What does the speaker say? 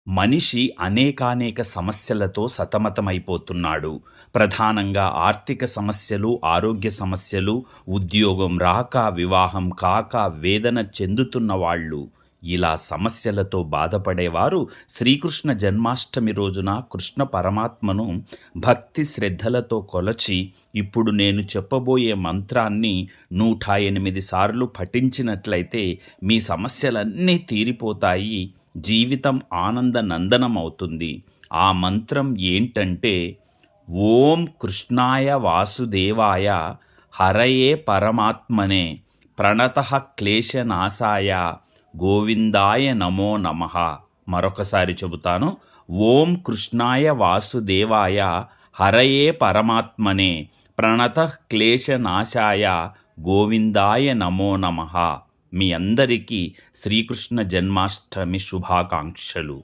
మనిషి అనేకానేక సమస్యలతో సతమతమైపోతున్నాడు. ప్రధానంగా ఆర్థిక సమస్యలు, ఆరోగ్య సమస్యలు, ఉద్యోగం రాక, వివాహం కాక వేదన చెందుతున్న వాళ్ళు, ఇలా సమస్యలతో బాధపడేవారు శ్రీకృష్ణ జన్మాష్టమి రోజున కృష్ణ పరమాత్మను భక్తి శ్రద్ధలతో కొలచి, ఇప్పుడు నేను చెప్పబోయే మంత్రాన్ని 108 సార్లు పఠించినట్లయితే మీ సమస్యలన్నీ తీరిపోతాయి, జీవితం ఆనంద నందనమవుతుంది. ఆ మంత్రం ఏంటంటే, ఓం కృష్ణాయ వాసుదేవాయ హరయే పరమాత్మనే ప్రణతః క్లేశనాశాయ గోవిందాయ నమో నమః. మరొకసారి చెబుతాను. ఓం కృష్ణాయ వాసుదేవాయ హరయే పరమాత్మనే ప్రణతః క్లేశనాశాయ గోవిందాయ నమో నమః. మీ అందరికీ శ్రీకృష్ణ జన్మాష్టమి శుభాకాంక్షలు.